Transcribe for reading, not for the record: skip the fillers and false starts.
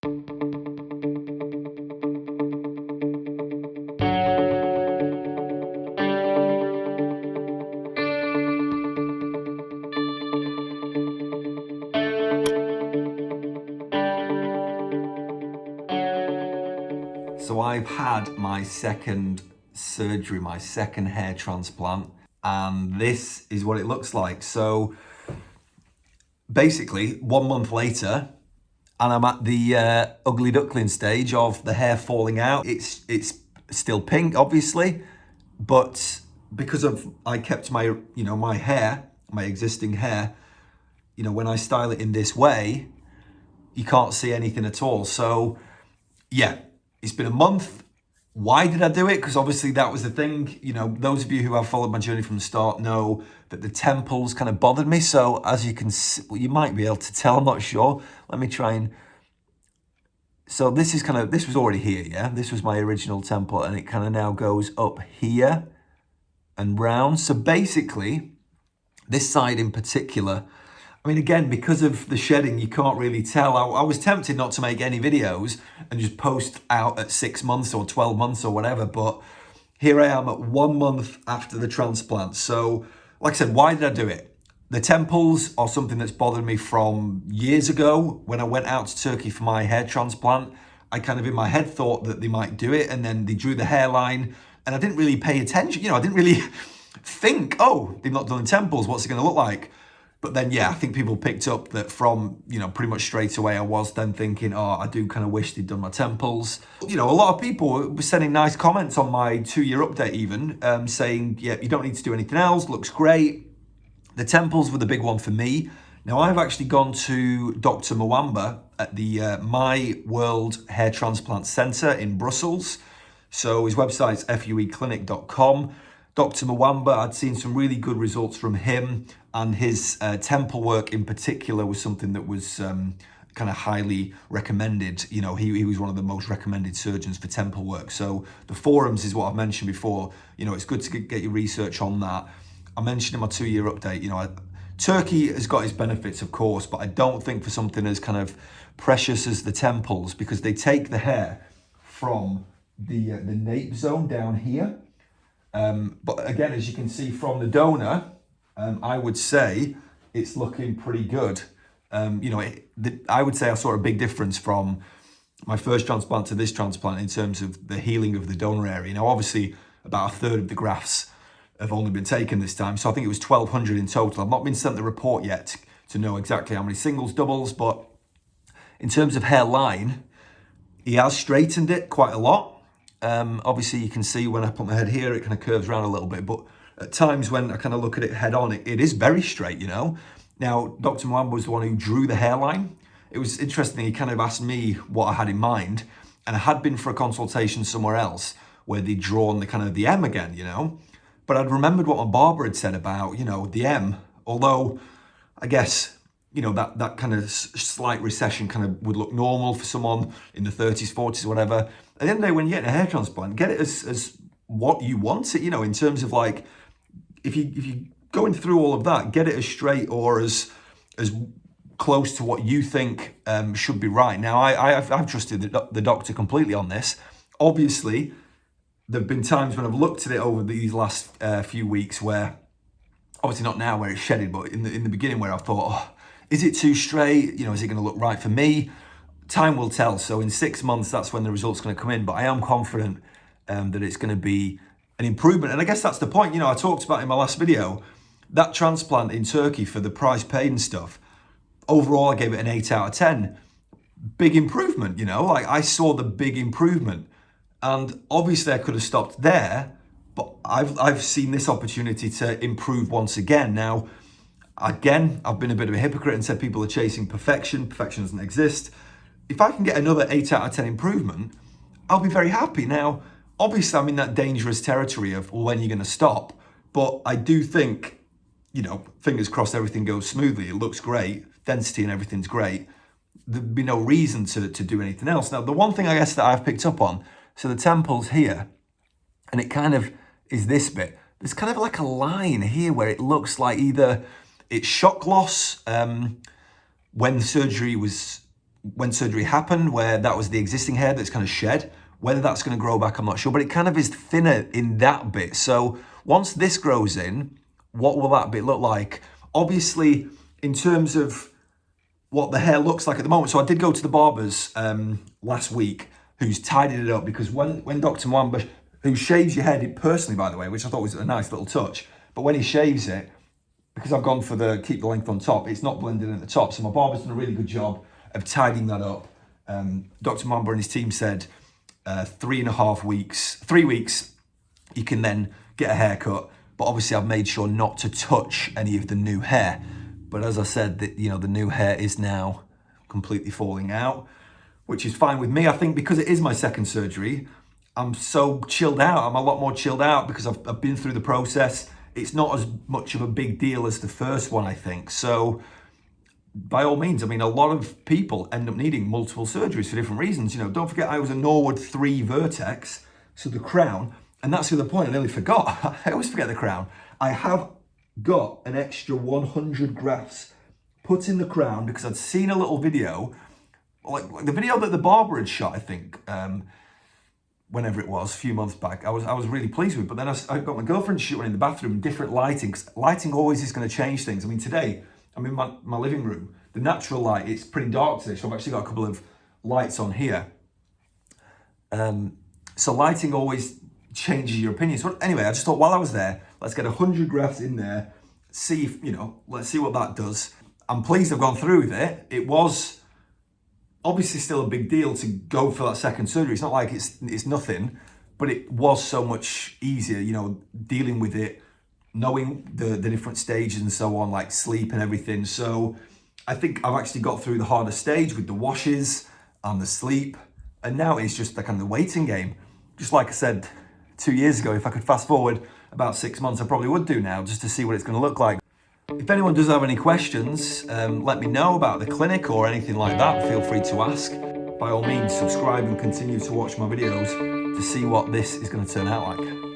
So I've had my second surgery, my second hair transplant, and this is what it looks like. So basically 1 month later, and I'm at the ugly duckling stage of the hair falling out. It's still pink, obviously, but because I kept my, my hair, my existing hair, when I style it in this way, you can't see anything at all. So yeah, it's been a month. Why did I do it? Because obviously that was the thing. Those of you who have followed my journey from the start know that the temples kind of bothered me. So as you can see, well, you might be able to tell, I'm not sure. Let me try and... So this was already here, yeah? This was my original temple, and it kind of now goes up here and round. So basically, this side in particular, I mean, again, because of the shedding, you can't really tell. I was tempted not to make any videos and just post out at 6 months or 12 months or whatever, but here I am at 1 month after the transplant. So, like I said, why did I do it? The temples are something that's bothered me from years ago. When I went out to Turkey for my hair transplant, I kind of in my head thought that they might do it, and then they drew the hairline, and I didn't really pay attention. I didn't really think, oh, they've not done the temples, what's it going to look like? But then, yeah, I think people picked up that from, pretty much straight away, I was then thinking, oh, I do kind of wish they'd done my temples. A lot of people were sending nice comments on my 2-year update even, saying, yeah, you don't need to do anything else, looks great. The temples were the big one for me. Now, I've actually gone to Dr. Mwamba at the My World Hair Transplant Centre in Brussels. So his website's fueclinic.com. Dr. Mwamba, I'd seen some really good results from him, and his temple work in particular was something that was kind of highly recommended. He was one of the most recommended surgeons for temple work. So the forums is what I've mentioned before. It's good to get your research on that. I mentioned in my 2-year update, Turkey has got its benefits, of course, but I don't think for something as kind of precious as the temples, because they take the hair from the nape zone down here. But again, as you can see from the donor, I would say it's looking pretty good. I would say I saw a big difference from my first transplant to this transplant in terms of the healing of the donor area. Now, obviously, about a third of the grafts have only been taken this time. So I think it was 1,200 in total. I've not been sent the report yet to know exactly how many singles, doubles, but in terms of hairline, he has straightened it quite a lot. Obviously, you can see when I put my head here, it kind of curves around a little bit, but at times when I kind of look at it head on, it is very straight, Now, Dr. Mwamba was the one who drew the hairline. It was interesting, he kind of asked me what I had in mind, and I had been for a consultation somewhere else where they'd drawn the kind of the M again, But I'd remembered what my barber had said about, the M, although I guess, that kind of slight recession kind of would look normal for someone in the 30s, 40s, whatever. At the end of the day, when you're getting a hair transplant, get it as what you want it, in terms of like, if you're going through all of that, get it as straight or as close to what you think should be right. Now, I've trusted the doctor completely on this. Obviously, there have been times when I've looked at it over these last few weeks where, obviously not now where it's shedded, but in the beginning where I've thought, oh, is it too straight? Is it going to look right for me? Time will tell. So in 6 months, that's when the result's going to come in. But I am confident that it's going to be an improvement. And I guess that's the point. I talked about in my last video, that transplant in Turkey for the price paid and stuff. Overall, I gave it an 8 out of 10. Big improvement, like I saw the big improvement. And obviously I could have stopped there, but I've seen this opportunity to improve once again. Now, again, I've been a bit of a hypocrite and said people are chasing perfection. Perfection doesn't exist. If I can get another 8 out of 10 improvement, I'll be very happy. Now, obviously I'm in that dangerous territory of when you're going to stop, but I do think, fingers crossed everything goes smoothly. It looks great. Density and everything's great. There'd be no reason to do anything else. Now, the one thing I guess that I've picked up on, so the temple's here, and it kind of is this bit. There's kind of like a line here where it looks like either it's shock loss when the surgery was when surgery happened, where that was the existing hair that's kind of shed. Whether that's going to grow back, I'm not sure, but it kind of is thinner in that bit. So once this grows in, what will that bit look like? Obviously, in terms of what the hair looks like at the moment. So I did go to the barber's last week, who's tidied it up, because when Dr. Mwamba, who shaves your head personally, by the way, which I thought was a nice little touch, but when he shaves it, because I've gone for the keep the length on top, it's not blended in at the top. So my barber's done a really good job of tidying that up. Dr. Mwamba and his team said 3.5 weeks, 3 weeks, you can then get a haircut. But obviously I've made sure not to touch any of the new hair. But as I said, the new hair is now completely falling out, which is fine with me. I think because it is my second surgery, I'm so chilled out. I'm a lot more chilled out because I've been through the process. It's not as much of a big deal as the first one, I think. So by all means, I mean, a lot of people end up needing multiple surgeries for different reasons. Don't forget I was a Norwood 3 vertex, so the crown, and that's the other point I nearly forgot. I always forget the crown. I have got an extra 100 grafts put in the crown because I'd seen a little video, like the video that the barber had shot, I think, whenever it was, a few months back. I was really pleased with it. But then I got my girlfriend shooting in the bathroom, different lighting, because lighting always is going to change things. I mean, today, I'm in my living room. The natural light, it's pretty dark today, so I've actually got a couple of lights on here. So lighting always changes your opinion. So anyway, I just thought while I was there, let's get 100 grafts in there, see if, let's see what that does. I'm pleased I've gone through with it. It was obviously still a big deal to go for that second surgery. It's not like it's nothing, but it was so much easier, dealing with it, knowing the different stages and so on, like sleep and everything. So I think I've actually got through the harder stage with the washes and the sleep. And now it's just the kind of the waiting game. Just like I said 2 years ago, if I could fast forward about 6 months, I probably would do now, just to see what it's going to look like. If anyone does have any questions, let me know about the clinic or anything like that. Feel free to ask. By all means, subscribe and continue to watch my videos to see what this is going to turn out like.